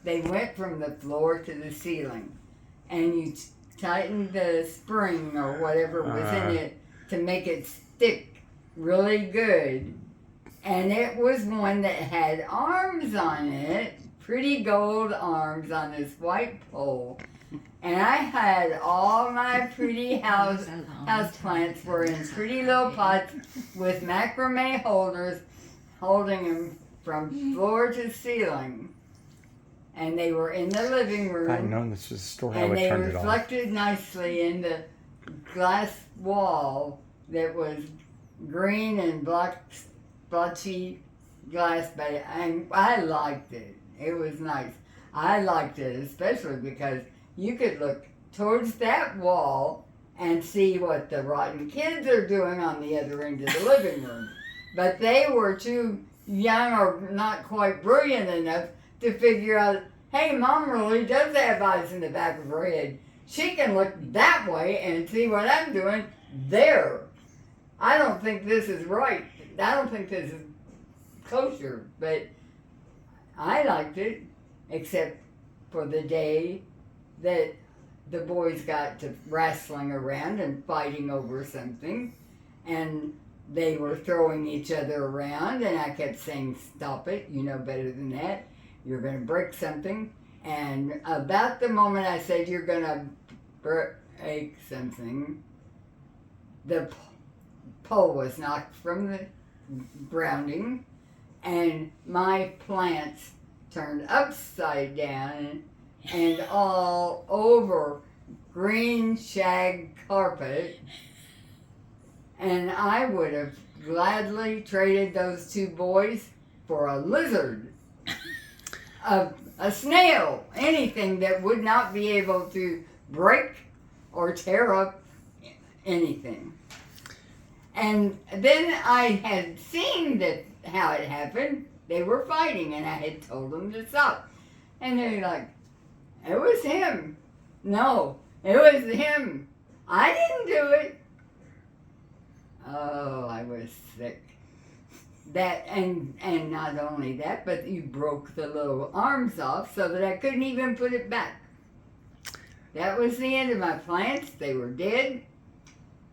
they went from the floor to the ceiling, and you tightened the spring or whatever was in it to make it stick really good. And it was one that had arms on it, pretty gold arms on this white pole. And I had all my pretty house plants were in pretty little pots with macrame holders holding them from floor to ceiling. And they were in the living room. If I'd known this was a story, I And would they turn it off. reflected nicely in the glass wall that was green and black, blotchy glass. But I liked it. It was nice. I liked it especially because you could look towards that wall and see what the rotten kids are doing on the other end of the living room. But they were too young or not quite brilliant enough to figure out, hey, Mom really does have eyes in the back of her head. She can look that way and see what I'm doing there. I don't think this is right. I don't think this is kosher, but I liked it, except for the day that the boys got to wrestling around and fighting over something, and they were throwing each other around, and I kept saying, stop it, you know better than that. You're going to break something. And about the moment I said you're going to break something, the pole was knocked from the grounding, and my plants turned upside down and all over green shag carpet. And I would have gladly traded those two boys for a lizard, a snail, anything that would not be able to break or tear up anything. And then I had seen that how it happened. They were fighting, and I had told them to stop. And they're like, it was him. No, it was him. I didn't do it. Oh, I was sick. That and not only that, but you broke the little arms off so that I couldn't even put it back. That was the end of my plants. They were dead.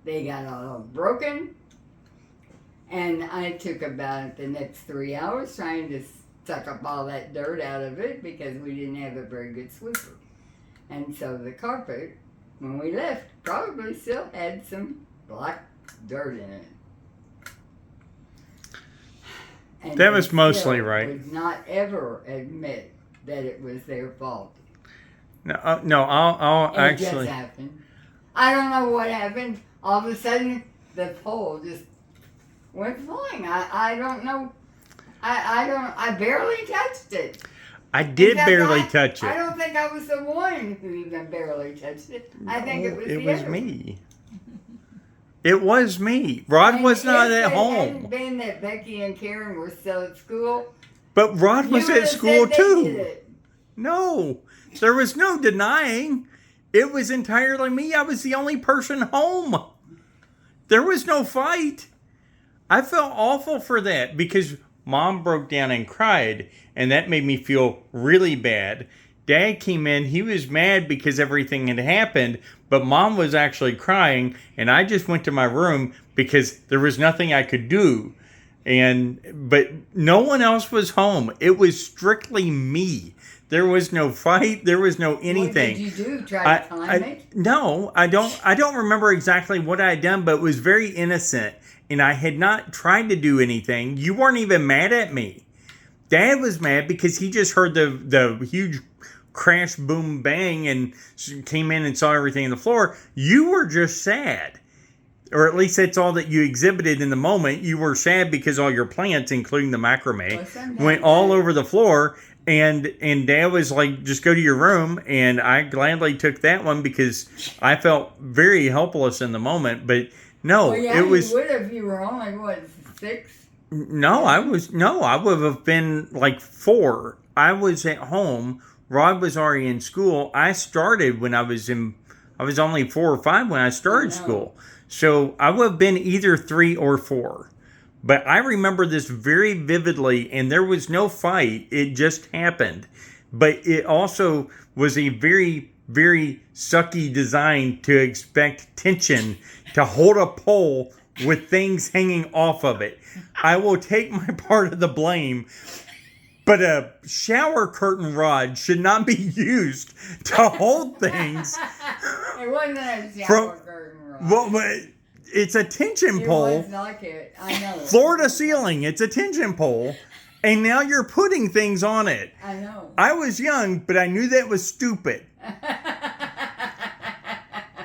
They got all broken. And I took about the next 3 hours trying to suck up all that dirt out of it because we didn't have a very good sweeper. And so the carpet, when we left, probably still had some black dirt in it. And That was they mostly still right. would not ever admit that it was their fault. No, no, I'll It actually. just happened. I don't know what happened. All of a sudden, the pole just went flying. I don't know. I barely touched it. I did In fact, barely touch I it. don't think I was the one who even barely touched it. I think it was It the was other. me. It was me. Rod And was not if at it hadn't home. been that Becky and Karen were still at school, But Rod was you at would've school said they did too. it. No, there was no denying. It was entirely me. I was the only person home. There was no fight. I felt awful for that because Mom broke down and cried, and that made me feel really bad. Dad came in. He was mad because everything had happened, but Mom was actually crying, and I just went to my room because there was nothing I could do. But no one else was home. It was strictly me. There was no fight. There was no anything. What did you do? Try to climb it? No, I don't remember exactly what I had done, but it was very innocent. And I had not tried to do anything. You weren't even mad at me. Dad was mad because he just heard the huge crash, boom, bang, and came in and saw everything on the floor. You were just sad. Or at least that's all that you exhibited in the moment. You were sad because all your plants, including the macrame, went all over the floor. And Dad was like, just go to your room. And I gladly took that one because I felt very helpless in the moment. But no, Well, yeah, it was... you would have. You were only, what, 6? No, I would have been like 4. I was at home. Rod was already in school. I started when I was only 4 or 5 when I started school. So I would have been either 3 or 4. But I remember this very vividly, and there was no fight. It just happened. but it also was a very, very sucky design to expect tension to hold a pole with things hanging off of it. I will take my part of the blame, but a shower curtain rod should not be used to hold things. It wasn't a shower curtain rod. Well, but it's a tension pole. It was like it. I know. Floor to ceiling. It's a tension pole. And now you're putting things on it. I know. I was young, but I knew that was stupid.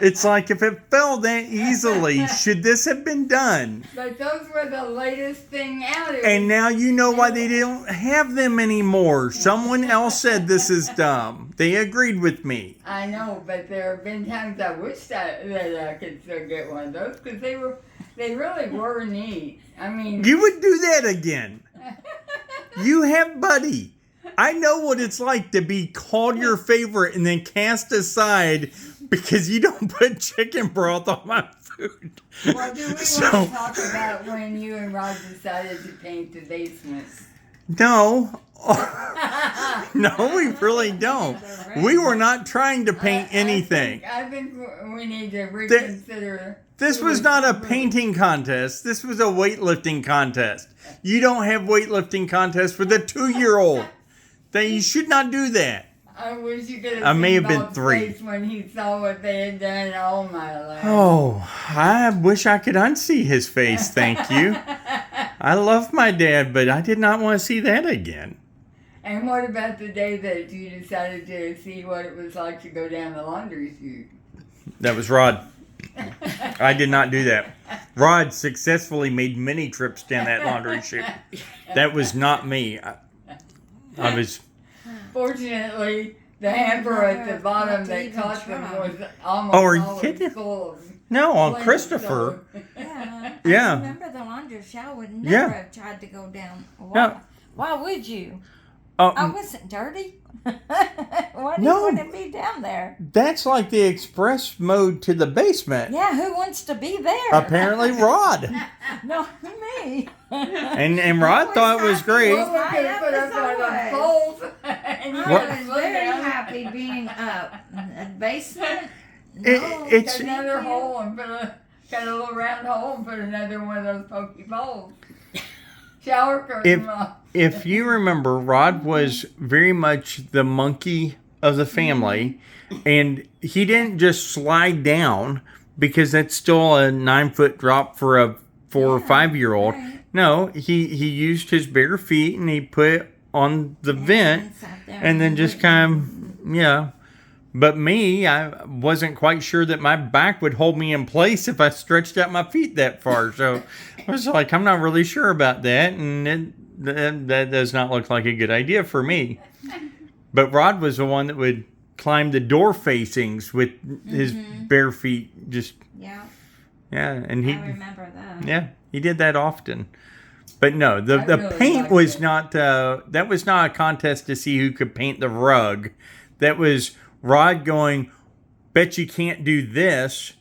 It's like, if it fell that easily, should this have been done? But those were the latest thing out. And now you know why they don't have them anymore. Someone else said this is dumb. They agreed with me. I know, but there have been times I wish that I could still get one of those, because they really were neat. I mean, You would do that again. You have Buddy. I know what it's like to be called your favorite and then cast aside because you don't put chicken broth on my food. well, do we want to talk about when you and Rod decided to paint the basement? No. No, we really don't. We were not trying to paint anything. I think we need to reconsider. This was not a painting contest. This was a weightlifting contest. You don't have weightlifting contests with a 2-year-old. You should not do that. I wish you could have I may seen have been Bob's 3. face when he saw what they had done. Oh my life. Oh, I wish I could unsee his face, thank you. I love my dad, but I did not want to see that again. And what about the day that you decided to see what it was like to go down the laundry chute? That was Rod. I did not do that. Rod successfully made many trips down that laundry chute. That was not me. I was... Fortunately, the hamper at the bottom that caught them was almost Oh, are you always kidding? full of No, on lint, Christopher. so- Yeah. Yeah. I remember the laundry chute. I would never Yeah. have tried to go down. Why? No. Why would you? I wasn't dirty. Why do No. you want to be down there? That's like the express mode to the basement. Yeah, who wants to be there? Apparently Rod. No, me. And Rod thought it was great. Well, we could have put up one of those poles and you I What? could was look very down, happy being up. The basement? It- No, it's- cut another hole and cut a little round hole and put another one of those pokey poles. Shower curtain off. If you remember, Rod was very much the monkey of the family, and he didn't just slide down because that's still a 9-foot drop for a 4 or 5-year-old. right. No, he used his bare feet and he put on the vent And sat there and then just kind of, yeah. But me, I wasn't quite sure that my back would hold me in place if I stretched out my feet that far. So I was like, I'm not really sure about that. And that does not look like a good idea for me. But Rod was the one that would climb the door facings with his bare feet. Just, Yeah, yeah. And he, I remember that. yeah, he did that often. But no, I the really paint liked was it. not, that was not a contest to see who could paint the rug. That was Rod going, bet you can't do this.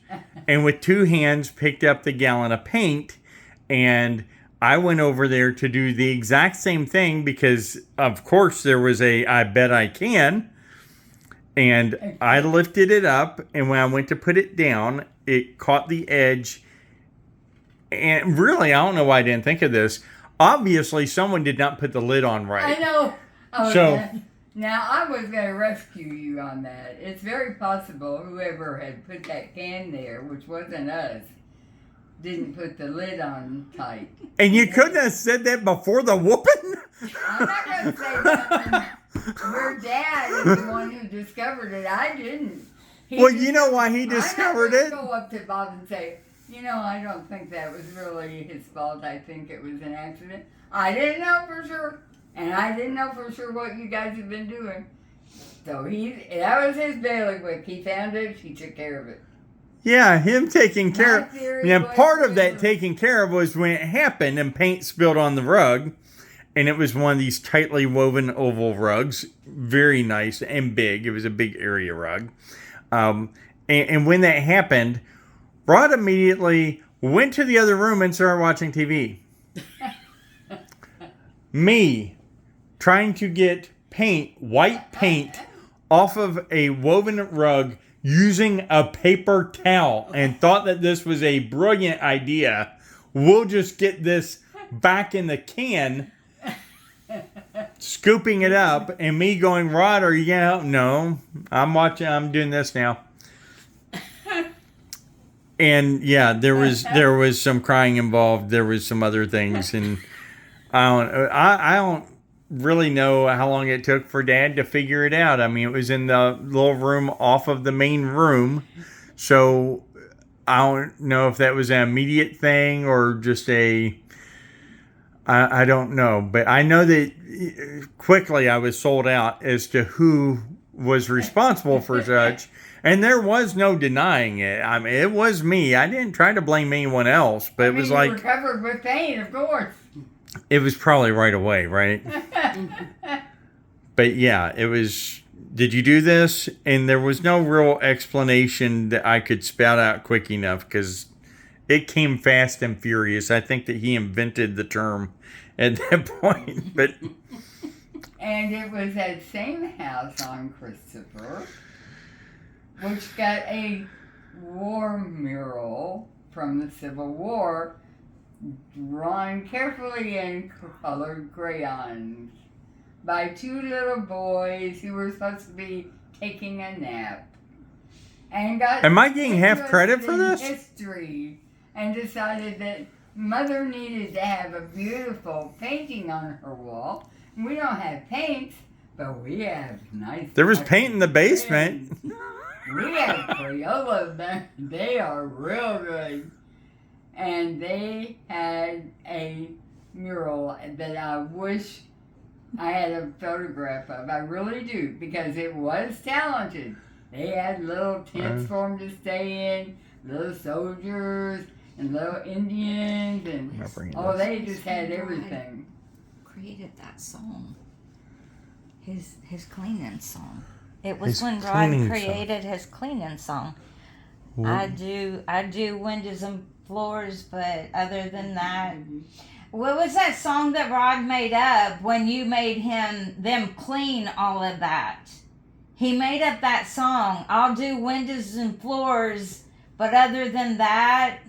And with 2 hands picked up the gallon of paint. And I went over there to do the exact same thing because, of course, there was I bet I can. And I lifted it up. And when I went to put it down, it caught the edge. And really, I don't know why I didn't think of this. Obviously, someone did not put the lid on I right. know. Oh, So- yeah. Now, I was going to rescue you on that. It's very possible whoever had put that can there, which wasn't us, didn't put the lid on tight. And you couldn't have said that before the whooping? I'm not going to say nothing. Your dad is the one who discovered it. I didn't. He Well, just- you know why he I'm not discovered gonna it? go up to Bob and say, I don't think that was really his fault. I think it was an accident. I didn't know for sure. And I didn't know for sure what you guys have been doing. So that was his bailiwick. He found it. He took care of it. Yeah, him taking care My of. theory Yeah, was part of that that- taking care of was when it happened and paint spilled on the rug, and it was one of these tightly woven oval rugs, very nice and big. It was a big area rug, and when that happened, Rod immediately went to the other room and started watching TV. Me trying to get white paint, off of a woven rug using a paper towel and thought that this was a brilliant idea. We'll just get this back in the can, scooping it up, and me going, Rod, are you gonna help? No, I'm doing this now. And yeah, there was some crying involved. There was some other things, and I don't really know how long it took for Dad to figure it out. I mean, it was in the little room off of the main room, so I don't know if that was an immediate thing or just I don't know. But I know that quickly I was sold out as to who was responsible for such, and there was no denying it. I mean, it was me. I didn't try to blame anyone else, but it was you like were covered with paint, of course. it was probably right away, right? But yeah, it was. Did you do this? And there was no real explanation that I could spout out quick enough because it came fast and furious. I think that he invented the term at that point. But And it was that same house on Christopher, which got a war mural from the Civil War, drawn carefully in colored crayons by two little boys who were supposed to be taking a nap. And got am I getting half credit for interested this? in history and decided that Mother needed to have a beautiful painting on her wall. We don't have paints, but we have nice. There was paint in the basement. We have Crayola there. They are real good. And they had a mural that I wish I had a photograph of. I really do, because it was talented. They had little tents for them to stay in, little soldiers and little Indians, and they just had everything. Created that song. His cleaning song. It was His when Rod cleaning created his cleaning song. I do windows and floors, but other than that, what was that song that Rod made up when you made them clean all of that? He made up that song. I'll do windows and floors, but other than that,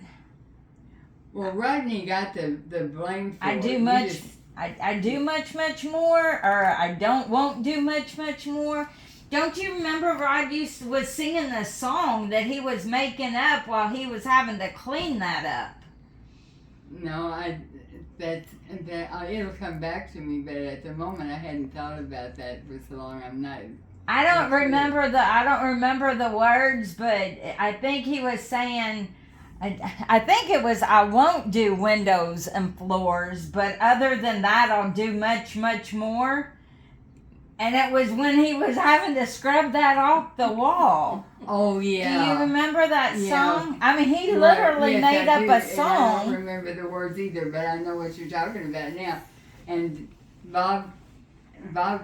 Well, Rodney got the blame for I it. do He much. just- I do much more, or I won't do much more. Don't you remember Rod was singing the song that he was making up while he was having to clean that up? No, it'll come back to me, but at the moment I hadn't thought about that for so long. I'm not. I don't remember the words, but I think he was saying. I think it was, I won't do windows and floors, but other than that, I'll do much more. And it was when he was having to scrub that off the wall. Oh yeah. Do you remember that Yeah. song? I mean, he Right. literally Yes, made I up do, a and I don't song. remember the words either, but I know what you're talking about now. And Bob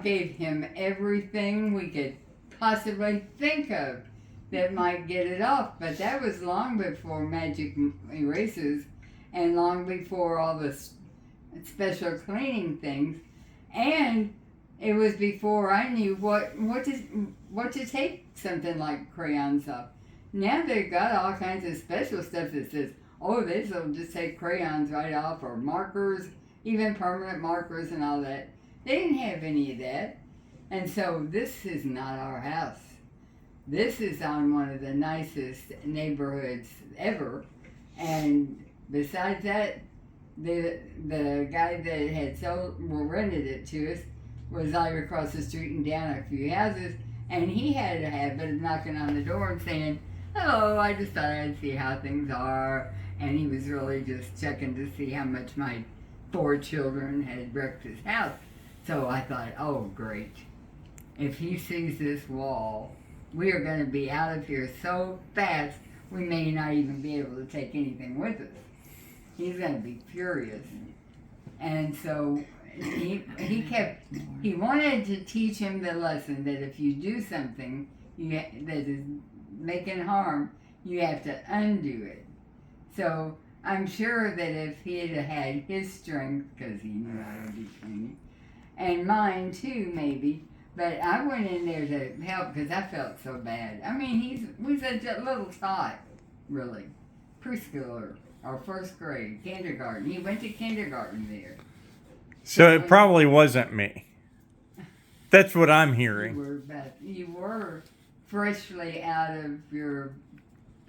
gave him everything we could possibly think of that might get it off, but that was long before magic erasers and long before all the special cleaning things, and it was before I knew what to take something like crayons off. Now they've got all kinds of special stuff that says, oh, this will just take crayons right off, or markers, even permanent markers and all that. They didn't have any of that, and so this is not our house. This is on one of the nicest neighborhoods ever, and besides that, the guy that had rented it to us was like across the street and down a few houses, and he had a habit of knocking on the door and saying, "Hello, I just thought I'd see how things are," and he was really just checking to see how much my 4 children had wrecked his house. So I thought, oh great, if he sees this wall, we are going to be out of here so fast we may not even be able to take anything with us. He's going to be furious. And so he wanted to teach him the lesson that if you do something that is making harm, you have to undo it. So I'm sure that if he had had his strength, because he knew how to be cleaning, and mine too maybe, But I went in there to help because I felt so bad. I mean, he was a little tot, really. Preschooler or first grade, kindergarten. He went to kindergarten there. So it probably wasn't me. That's what I'm hearing. You were freshly out of your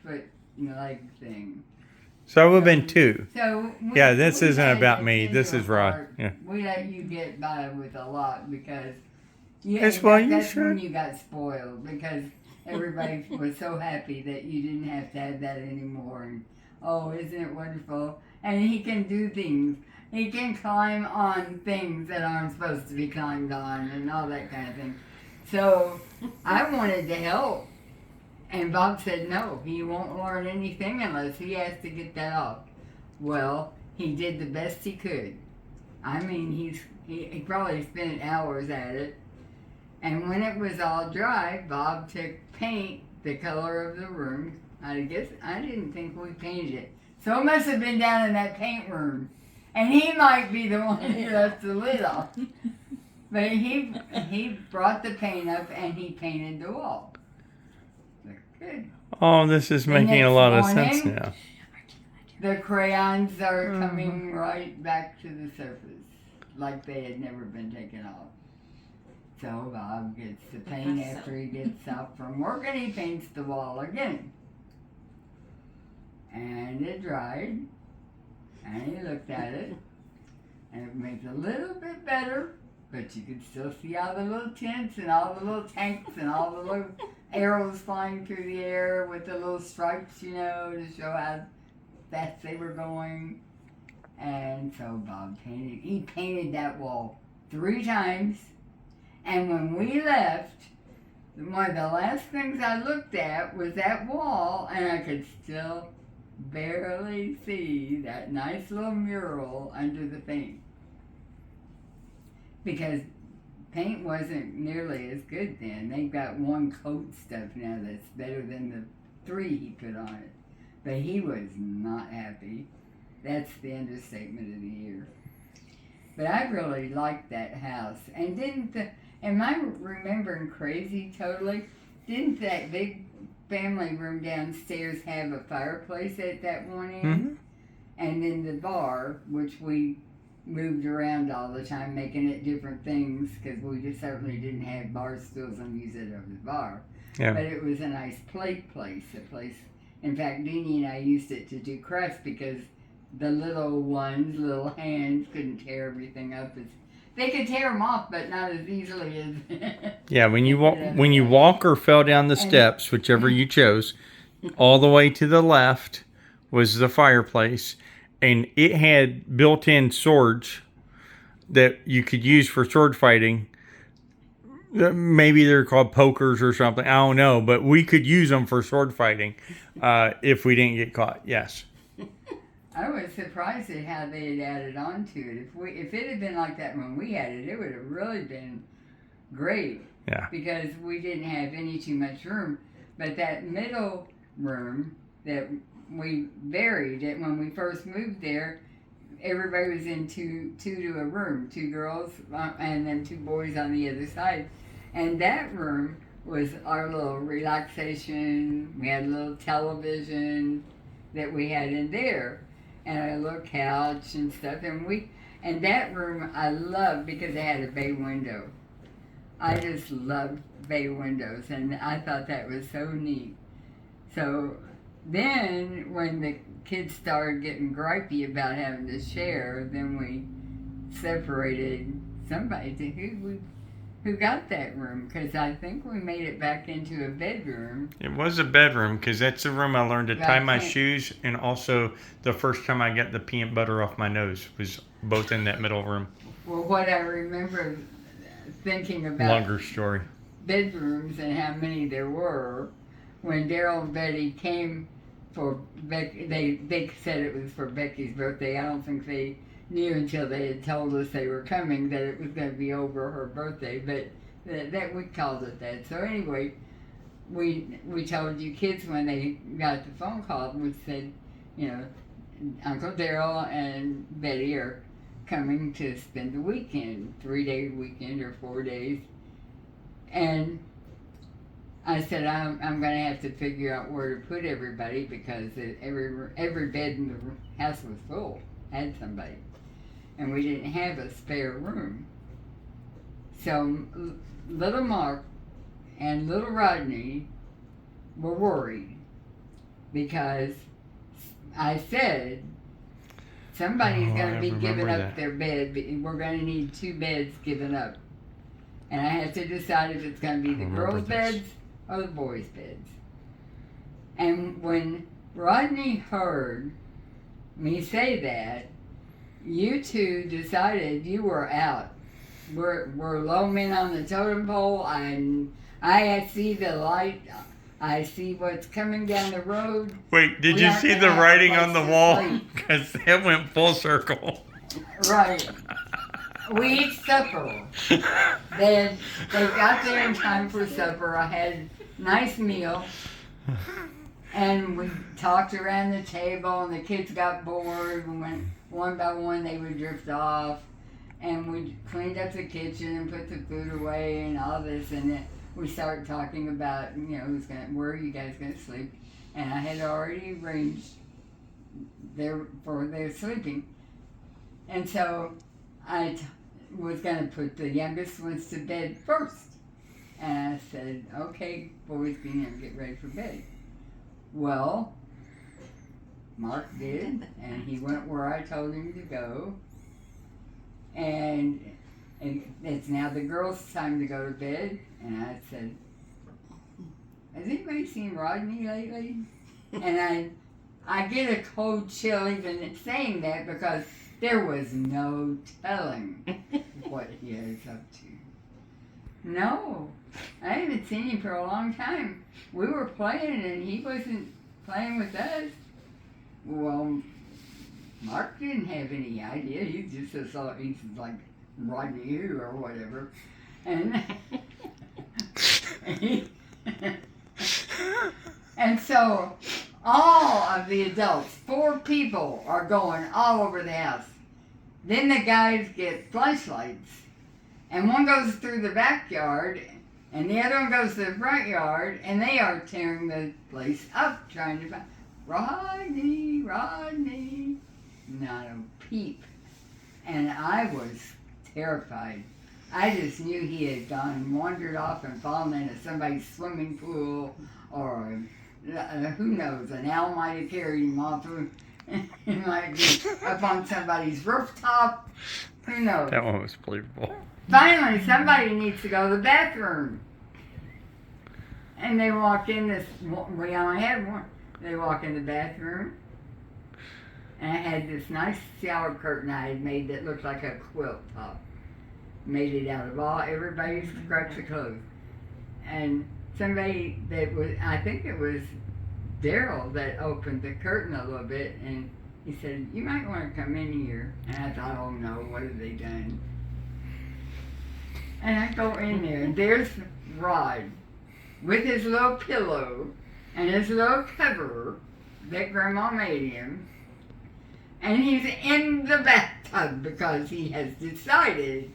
foot and leg thing. So I would have been 2. So Yeah, this we isn't had about that me. in This your is Rod. heart. Yeah. We let you get by with a lot because That's why you that's should. when you got spoiled because everybody was so happy that you didn't have to have that anymore. And oh, isn't it wonderful? And he can do things. He can climb on things that aren't supposed to be climbed on and all that kind of thing. So I wanted to help. And Bob said, no, he won't learn anything unless he has to get that off. Well, he did the best he could. I mean, he probably spent hours at it. And when it was all dry, Bob took paint, the color of the room. I guess I didn't think we painted it. So it must have been down in that paint room. And he might be the one who left the lid off. But he brought the paint up and he painted the wall. Good. Oh, this is making a lot of sense morning, now. The crayons are coming right back to the surface, like they had never been taken off. So Bob gets the paint after he gets off from work and he paints the wall again. And it dried, and he looked at it, and it makes a little bit better, but you could still see all the little tents and all the little tanks and all the little arrows flying through the air with the little stripes, you know, to show how fast they were going. And so Bob painted that wall 3 times. And when we left, one of the last things I looked at was that wall, and I could still barely see that nice little mural under the paint. Because paint wasn't nearly as good then. They've got 1 coat stuff now that's better than the 3 he put on it. But he was not happy. That's the understatement of the year. But I really liked that house. And am I remembering crazy totally? Didn't that big family room downstairs have a fireplace at that one end? Mm-hmm. And then the bar, which we moved around all the time, making it different things, because we just certainly didn't have bar stools and use it over the bar. Yeah. But it was a nice plate place, In fact, Deanie and I used it to do crafts because the little hands couldn't tear everything up. They could tear them off, but not as easily as. Yeah, when you walk or fell down the steps, whichever you chose, all the way to the left was the fireplace, and it had built-in swords that you could use for sword fighting. Maybe they're called pokers or something. I don't know, but we could use them for sword fighting if we didn't get caught. Yes. I was surprised at how they had added on to it. If it had been like that when we had it, it would have really been great. Yeah. Because we didn't have any too much room. But that middle room that we buried it when we first moved there, everybody was in two to a room, 2 girls and then 2 boys on the other side. And that room was our little relaxation. We had a little television that we had in there, and a little couch and stuff. And that room I loved because it had a bay window. I just loved bay windows, and I thought that was so neat. So then when the kids started getting gripey about having to share, then we separated somebody to who got that room, because I think we made it back into a bedroom. It was a bedroom because that's the room I learned to tie my shoes, and also the first time I got the peanut butter off my nose was both in that middle room. Well, what I remember thinking about Longer story. bedrooms and how many there were, when Daryl and Betty came for Becky, they said it was for Becky's birthday. I don't think they knew until they had told us they were coming that it was going to be over her birthday, but that we called it that. So anyway, we told you kids when they got the phone call, we said, you know, Uncle Daryl and Betty are coming to spend the weekend, 3-day weekend or 4 days. And I said, I'm going to have to figure out where to put everybody because every bed in the house was full, had somebody. And we didn't have a spare room. So little Mark and little Rodney were worried because I said, somebody's going to be giving up their bed. We're going to need 2 beds given up. And I have to decide if it's going to be the girls' beds or the boys' beds. And when Rodney heard me say that, you two decided you were out. We're low men on the totem pole. I see the light. I see what's coming down the road. Wait, did you see the writing on the wall? Because it went full circle. Right. We eat supper. They got there in time for supper. I had a nice meal. And we talked around the table, and the kids got bored. And went one by one, they would drift off. And we cleaned up the kitchen and put the food away and all this. And then we started talking about, where are you guys going to sleep? And I had already arranged for their sleeping. And so I was going to put the youngest ones to bed first. And I said, okay, boys, get ready for bed. Well, Mark did, and he went where I told him to go. And it's now the girls' time to go to bed. And I said, has anybody seen Rodney lately? And I get a cold chill even saying that because there was no telling what he is up to. No, I haven't seen him for a long time. We were playing and he wasn't playing with us. Well, Mark didn't have any idea. He just thought he's like Rodney or whatever. And and so all of the adults, 4 people, are going all over the house. Then the guys get flashlights, and one goes through the backyard, and the other one goes to the front yard, and they are tearing the place up, trying to find Rodney. Not a peep. And I was terrified. I just knew he had gone and wandered off and fallen into somebody's swimming pool, or who knows, an owl might have carried him off. He might be up on somebody's rooftop. Who knows? That one was believable. Finally, somebody needs to go to the bathroom. And they walk in we only had one. They walk in the bathroom. And I had this nice shower curtain I had made that looked like a quilt top. Made it out of everybody's scraps of clothes. And somebody I think it was Daryl that opened the curtain a little bit, and he said, you might want to come in here. And I thought, oh no, what have they done? And I go in there, and there's Rod with his little pillow and his little cover that Grandma made him. And he's in the bathtub because he has decided,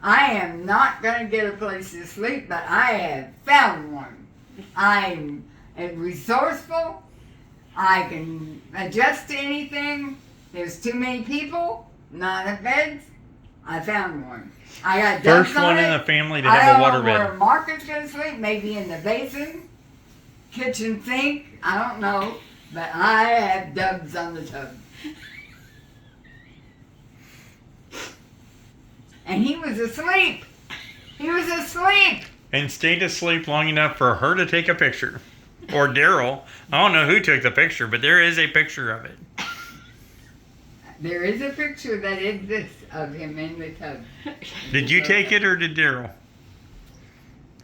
I am not going to get a place to sleep, but I have found one. I'm resourceful. I can adjust to anything. There's too many people, not enough beds. I found one. I got first one in the family to have a water bed. I don't know where Mark is going to sleep. Maybe in the basin, kitchen sink. I don't know. But I have dubs on the tub. And he was asleep. He was asleep. And stayed asleep long enough for her to take a picture. Or Daryl. I don't know who took the picture, but there is a picture of it. There is a picture that exists of him in the tub. Did you take it or did Daryl?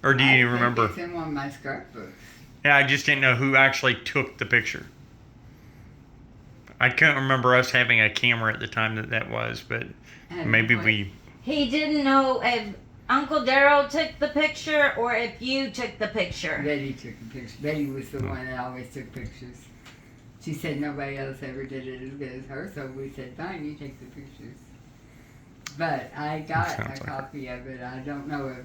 Or do you remember? It's in one of my scrapbooks. Yeah, I just didn't know who actually took the picture. I couldn't remember us having a camera at the time that was, but maybe we... He didn't know if Uncle Daryl took the picture or if you took the picture. Betty took the picture. Betty was the one that always took pictures. She said nobody else ever did it as good as her, so we said, fine, you take the pictures. But I got a copy of it. I don't know if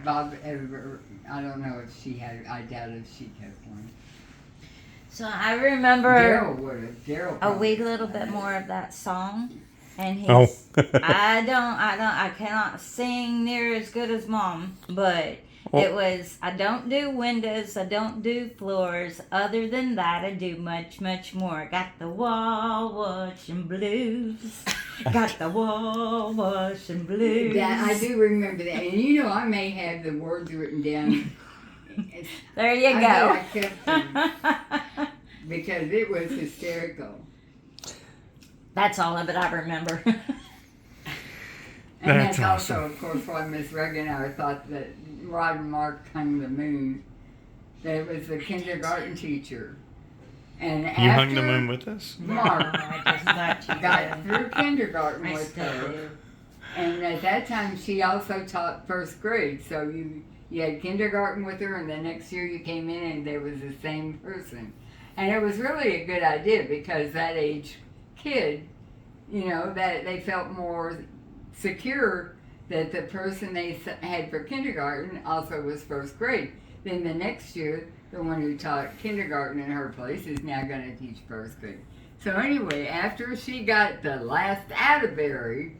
Bob ever, I don't know if she had, I doubt if she kept one. So I remember Daryl would have. Daryl. a probably wee little bit had it. more of that song, and he's. Oh. I cannot sing near as good as Mom, but Oh. it was. I don't do windows. I don't do floors. Other than that, I do much, much more. Got the wall washing blues. Got the wall washing blues. That, I do remember that. And you know, I may have the words written down. There you I go. bet I kept them because it was hysterical. That's all of it I remember. And That's that's also, awesome. of course, why Miss Regenauer thought that Rod and Mark hung the moon. That it was the kindergarten teacher. And You after hung the moon with us? Mark I just thought you got did. through kindergarten I with still her, do. and at that time she also taught first grade. So you had kindergarten with her, and the next year you came in and there was the same person. And it was really a good idea because that age kid, you know, that they felt more secure that the person they had for kindergarten also was first grade. Then the next year, the one who taught kindergarten in her place is now going to teach first grade. So anyway, after she got the last Atterbury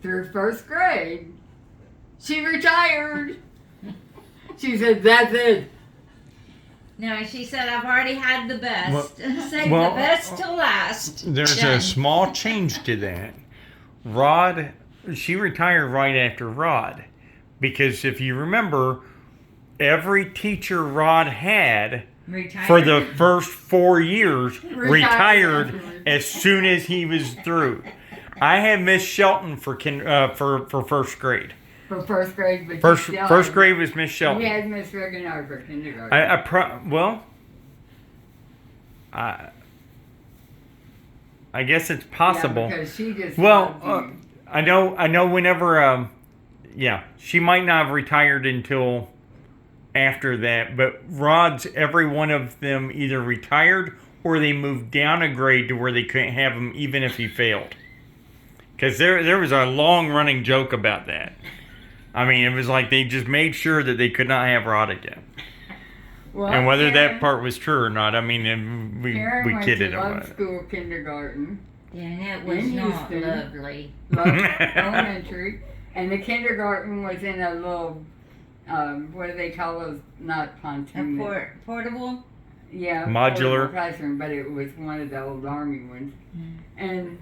through first grade, she retired. She said, "That's it." No, she said, I've already had the best. Well- Save well, the best to last. There's Done. a small change to that. Rod, she retired right after Rod. Because if you remember, every teacher Rod had Retired. for the first 4 years Retired. retired as soon as he was through. I had Miss Shelton for first grade. For first grade, but First you still first had- grade was Miss We Shelton. had Miss Regenauer for kindergarten. I guess it's possible. Yeah, because she just Well, loved you. I know. Whenever, she might not have retired until after that. But Rod's, every one of them either retired or they moved down a grade to where they couldn't have him even if he failed. Because there was a long running joke about that. I mean, it was like they just made sure that they could not have Rod again. Well, And whether that Karen- part was true or not, I mean, we Karen went kidded to about Love it. School kindergarten, Yeah, and it was in not Houston. lovely. Love Elementary, and the kindergarten was in a little, what do they call those? Not A pontoon. portable? Yeah, Modular. portable classroom, but it was one of the old army ones. Mm. And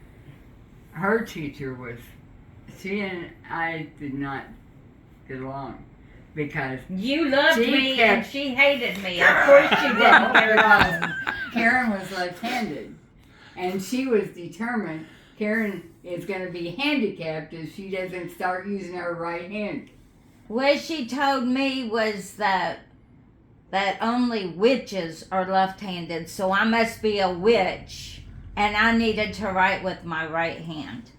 her teacher was, she and I did not get along because You loved She me kept- and she hated me. Of course you didn't get along. Karen was left-handed, and she was determined Karen is going to be handicapped if she doesn't start using her right hand. What she told me was that only witches are left-handed, so I must be a witch, and I needed to write with my right hand.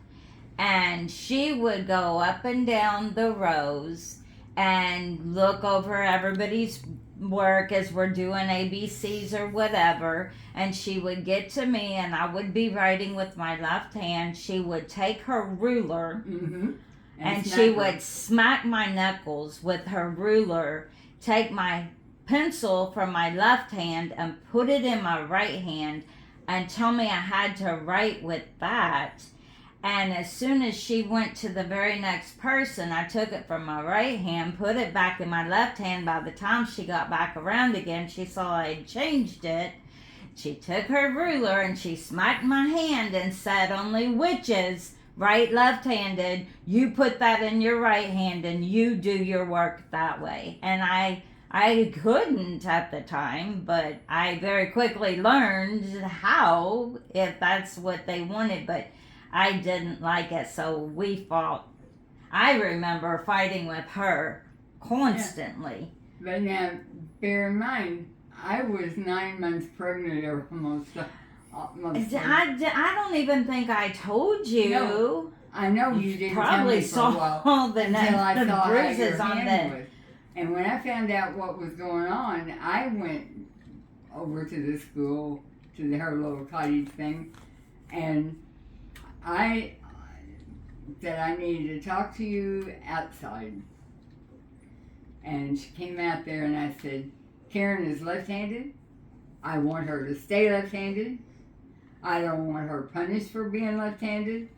And she would go up and down the rows and look over everybody's work as we're doing ABCs or whatever, and she would get to me and I would be writing with my left hand. She would take her ruler Mm-hmm. and she would smack my knuckles with her ruler, take my pencil from my left hand and put it in my right hand and tell me I had to write with that. And as soon as she went to the very next person, I took it from my right hand, put it back in my left hand. By the time she got back around again, she saw I had changed it. She took her ruler and she smacked my hand and said, only witches right left-handed, you put that in your right hand and you do your work that way. And I couldn't at the time, but I very quickly learned how, if that's what they wanted, but I didn't like it, so we fought. I remember fighting with her constantly. But now, bear in mind, I was 9 months pregnant or almost. I don't even think I told you. No, I know you didn't Probably tell me for a while. saw the, Until I the saw how your bruises on hand the. was. And when I found out what was going on, I went over to the school, to her little cottage thing, and I said I needed to talk to you outside. And she came out there and I said, Karen is left-handed. I want her to stay left-handed. I don't want her punished for being left-handed.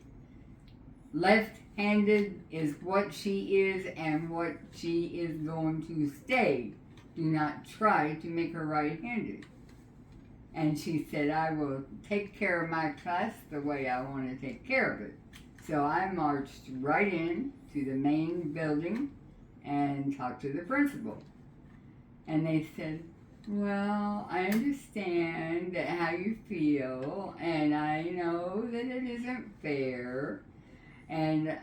Left-handed is what she is and what she is going to stay. Do not try to make her right-handed. And she said, I will take care of my class the way I want to take care of it. So I marched right in to the main building and talked to the principal. And they said, well, I understand how you feel, and I know that it isn't fair. And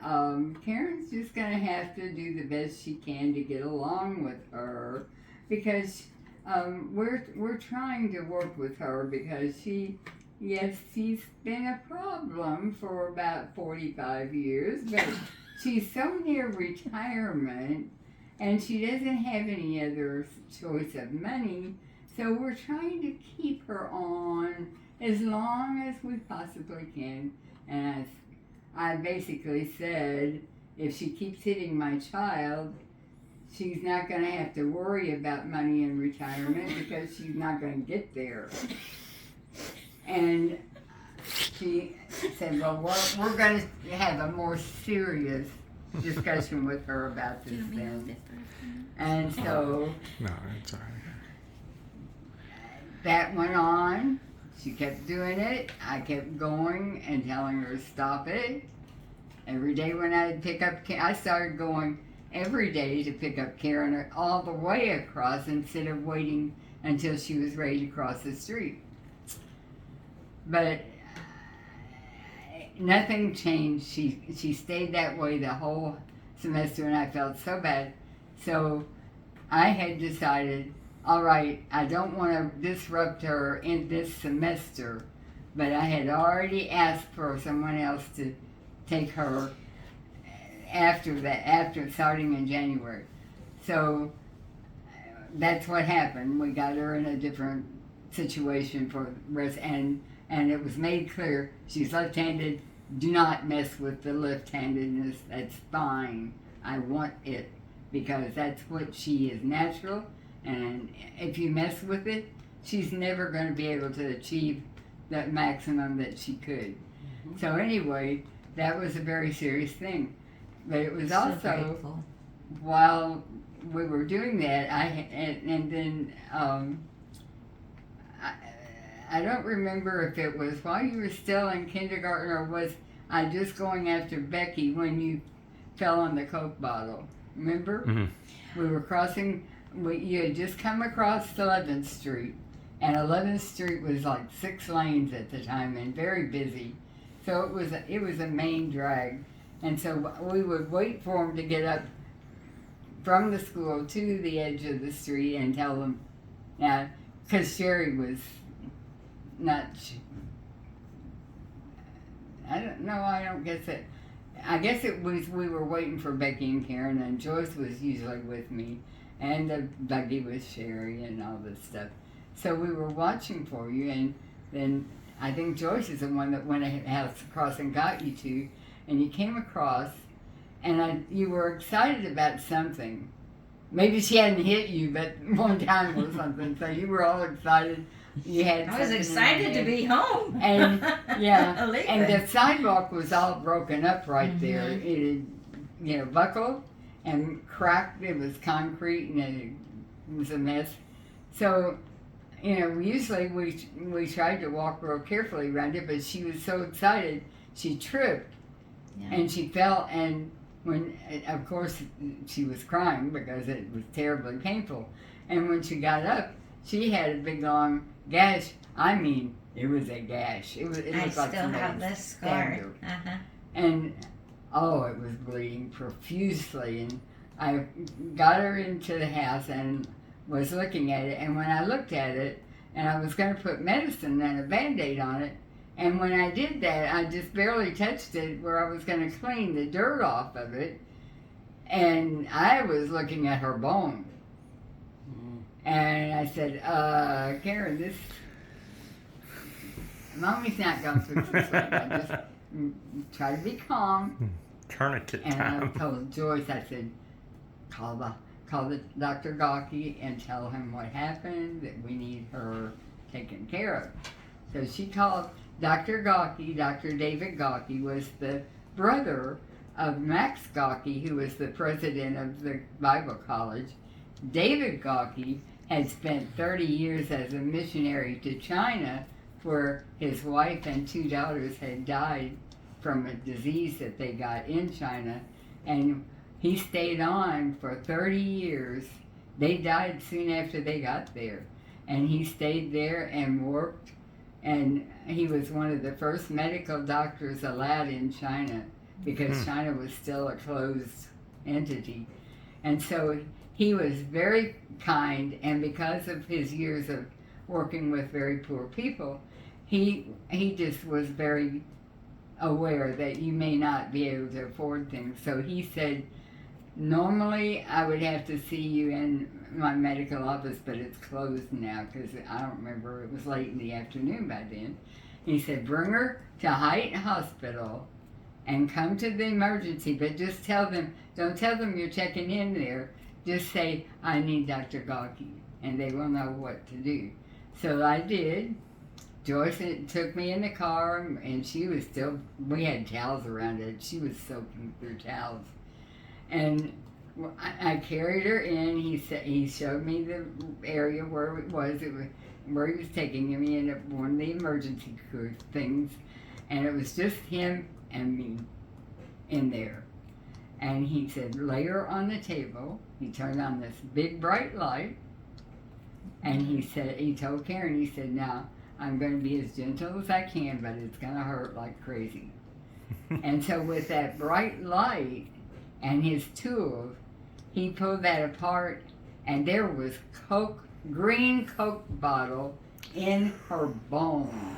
Karen's just going to have to do the best she can to get along with her, because we're trying to work with her, because she's been a problem for about 45 years, but she's so near retirement, and she doesn't have any other choice of money, so we're trying to keep her on as long as we possibly can. And I basically said, if she keeps hitting my child, she's not going to have to worry about money in retirement because she's not going to get there. And she said, well, we're going to have a more serious discussion with her about this then. And so No, it's all right. that went on. She kept doing it. I kept going and telling her to stop it. Every day when I'd pick up, I started going every day to pick up Karen all the way across instead of waiting until she was ready to cross the street. But nothing changed. She stayed that way the whole semester, and I felt so bad. So I had decided, all right, I don't want to disrupt her in this semester, but I had already asked for someone else to take her after starting in January. So that's what happened. We got her in a different situation for the rest, and it was made clear she's left-handed. Do not mess with the left-handedness. That's fine. I want it because that's what she is natural, and if you mess with it, she's never going to be able to achieve that maximum that she could. Mm-hmm. So anyway, that was a very serious thing. But it was also, while we were doing that, I don't remember if it was while you were still in kindergarten or was I just going after Becky when you fell on the Coke bottle. Remember? Mm-hmm. We were crossing, you had just come across 11th Street, and 11th Street was like 6 lanes at the time and very busy. So it was a main drag. And so we would wait for them to get up from the school to the edge of the street and tell them, now, because Sherry was not, I guess it was, we were waiting for Becky and Karen, and Joyce was usually with me, and the buggy with Sherry and all this stuff. So we were watching for you, and then I think Joyce is the one that went across and got you two, and you came across, and you were excited about something. Maybe she hadn't hit you, but one time or something, so you were all excited. I was excited to be home. And yeah, and the sidewalk was all broken up right there. It had, buckled and cracked. It was concrete, and it was a mess. So, usually we tried to walk real carefully around it, but she was so excited, she tripped, and she fell. And when, of course, she was crying because it was terribly painful. And when she got up, she had a big long gash. I mean, it was a gash. It looked like somebody have the scar. And it was bleeding profusely. And I got her into the house and was looking at it. And when I looked at it, and I was going to put medicine and a Band-Aid on it, and when I did that, I just barely touched it where I was going to clean the dirt off of it. And I was looking at her bone. And I said, Karen, Mommy's not going to fix this right now. Just try to be calm. Turn it to and time. I told Joyce, I said, call call Dr. Gawkey and tell him what happened, that we need her taken care of. So she called Dr. Gawkey. Dr. David Gawkey was the brother of Max Gawkey, who was the president of the Bible College. David Gawkey had spent 30 years as a missionary to China, where his wife and 2 daughters had died from a disease that they got in China, and he stayed on for 30 years. They died soon after they got there, and he stayed there and worked, and he was one of the first medical doctors allowed in China, because China was still a closed entity. And so he was very kind, and because of his years of working with very poor people, he just was very aware that you may not be able to afford things. So he said, normally I would have to see you in my medical office, but it's closed now, because I don't remember, it was late in the afternoon by then. He said, bring her to Height Hospital and come to the emergency, but just tell them, don't tell them you're checking in there, just say, I need Dr. Gawkey, and they will know what to do. So I did. Joyce took me in the car, and she was still, we had towels around it, she was soaking through towels. And I carried her in. He showed me the area where it was where he was taking me in one of the emergency things, and it was just him and me in there. And he said, lay her on the table. He turned on this big bright light, and he told Karen, he said, now I'm going to be as gentle as I can, but it's going to hurt like crazy. And so with that bright light and his tools, he pulled that apart, and there was green Coke bottle in her bone.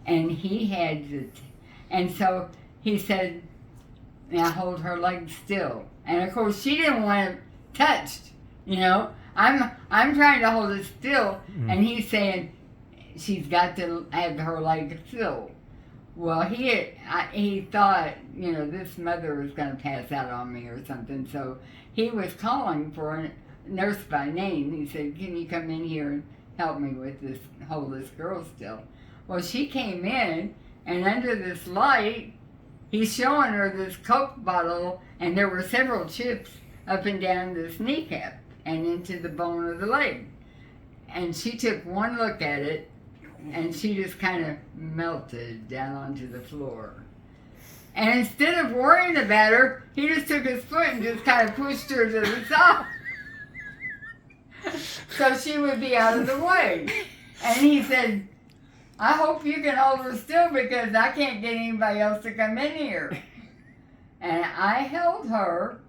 And he had and so he said, now hold her leg still. And of course she didn't want it touched, you know. I'm trying to hold it still, and he's saying she's got to have her leg still. Well, he thought, you know, this mother was going to pass out on me or something, so he was calling for a nurse by name. He said, can you come in here and help me with this, hold this girl still? Well, she came in, and under this light, he's showing her this Coke bottle, and there were several chips up and down this kneecap and into the bone of the leg. And she took one look at it, and she just kind of melted down onto the floor. And instead of worrying about her, he just took his foot and just kind of pushed her to the side so she would be out of the way. And he said, I hope you can hold her still, because I can't get anybody else to come in here. And I held her,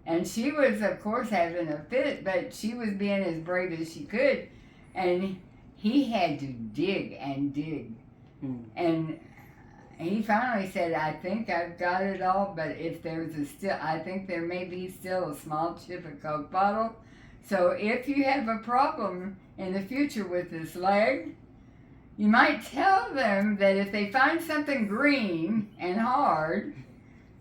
and she was, of course, having a fit, but she was being as brave as she could. And he had to dig and dig. And he finally said, I think I've got it all, but if there's I think there may be still a small chip of Coke bottle. So if you have a problem in the future with this leg, you might tell them that if they find something green and hard,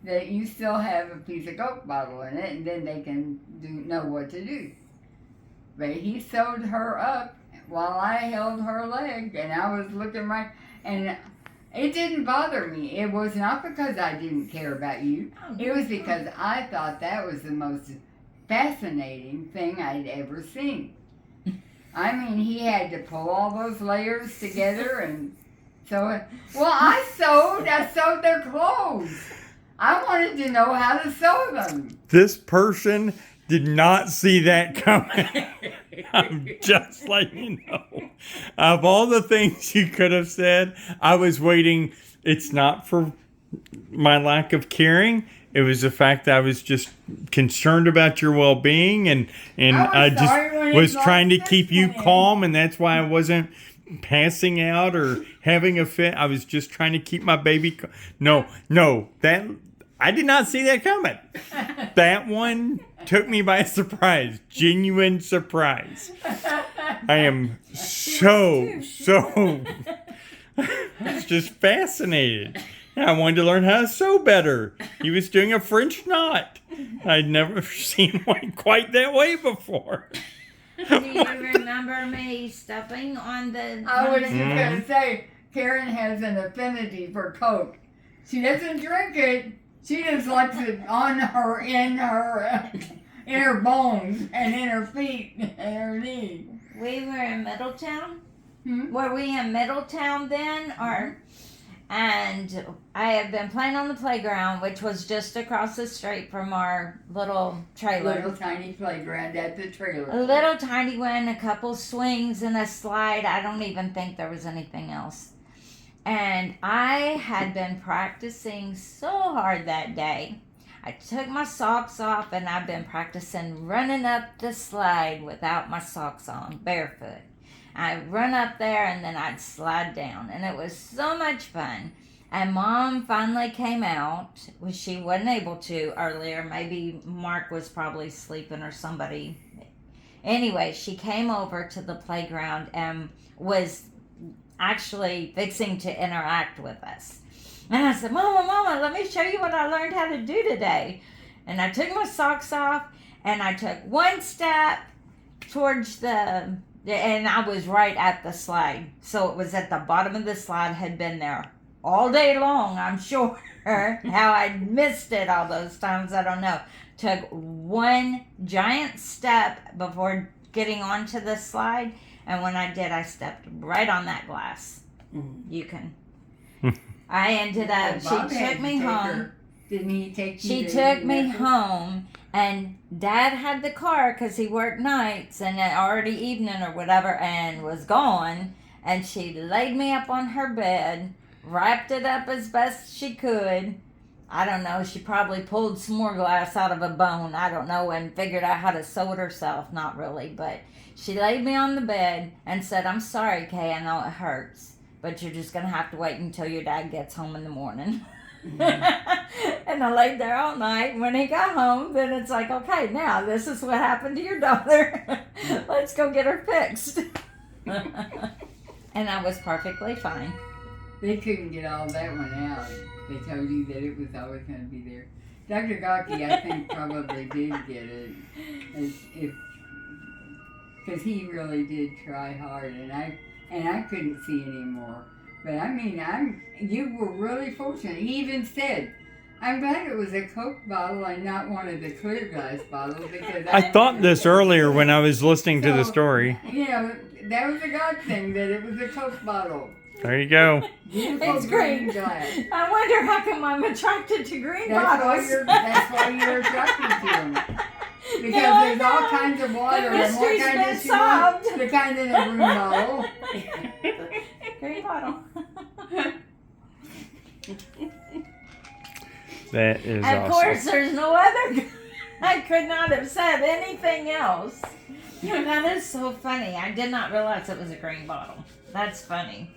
that you still have a piece of Coke bottle in it, and then they can know what to do. But he sewed her up while I held her leg, and I was looking right, and it didn't bother me. It was not because I didn't care about you. It was because I thought that was the most fascinating thing I'd ever seen. I mean, he had to pull all those layers together, and so, well, I sewed their clothes. I wanted to know how to sew them. This person did not see that coming. I'm just letting you know. Of all the things you could have said, I was waiting. It's not for my lack of caring. It was the fact that I was just concerned about your well-being, and I just was trying to keep you calm, and that's why I wasn't passing out or having a fit. I was just trying to keep my baby. No, that I did not see that coming. That one took me by surprise, genuine surprise. I am so just fascinated. I wanted to learn how to sew better. He was doing a French knot. I'd never seen one quite that way before. Do you remember me stepping on the? I was just on the- gonna say, Karen has an affinity for Coke. She doesn't drink it. She just likes it on her, in her bones, and in her feet, and her knees. We were in Middletown. Hmm? Were we in Middletown then, or? And I had been playing on the playground, which was just across the street from our little trailer. Little tiny playground at the trailer. A little tiny one, a couple swings and a slide. I don't even think there was anything else. And I had been practicing so hard that day. I took my socks off and I've been practicing running up the slide without my socks on, barefoot. I'd run up there and then I'd slide down. And it was so much fun. And Mom finally came out. She wasn't able to earlier. Maybe Mark was probably sleeping or somebody. Anyway, she came over to the playground and was actually fixing to interact with us. And I said, Mama, let me show you what I learned how to do today. And I took my socks off and I took one step towards and I was right at the slide. So it was at the bottom of the slide, had been there all day long, I'm sure. How I missed it all those times, I don't know. Took one giant step before getting onto the slide. And when I did, I stepped right on that glass. You can. I ended up, Bob she had took to me take home. her. Didn't he take you She to took me Memphis? home, and Dad had the car because he worked nights and it already evening or whatever, and was gone. And she laid me up on her bed, wrapped it up as best she could. I don't know, she probably pulled some more glass out of a bone, I don't know, and figured out how to sew it herself. Not really, but she laid me on the bed and said, I'm sorry, Kay, I know it hurts, but you're just going to have to wait until your dad gets home in the morning. And I laid there all night. When he got home, then it's like, okay, now this is what happened to your daughter. Let's go get her fixed. And I was perfectly fine. They couldn't get all that one out. They told you that it was always going to be there. Dr. Gaki, I think, probably did get it. Because he really did try hard, and I couldn't see anymore. But I mean, you were really fortunate. He even said, I'm glad it was a Coke bottle and not one of the clear glass bottles, because I thought this earlier when I was listening to the story. You know, that was a God thing, that it was a Coke bottle. There you go. Beautiful It's green green. glass. I wonder how come I'm attracted to green That's bottles. why you're attracted to them. Because No, there's I all know. kinds of water, The and what mystery's kind been does she want? solved. The kind in a green bottle. Green bottle. That is Of awesome. course, there's no other. I could not have said anything else. That is so funny. I did not realize it was a green bottle. That's funny.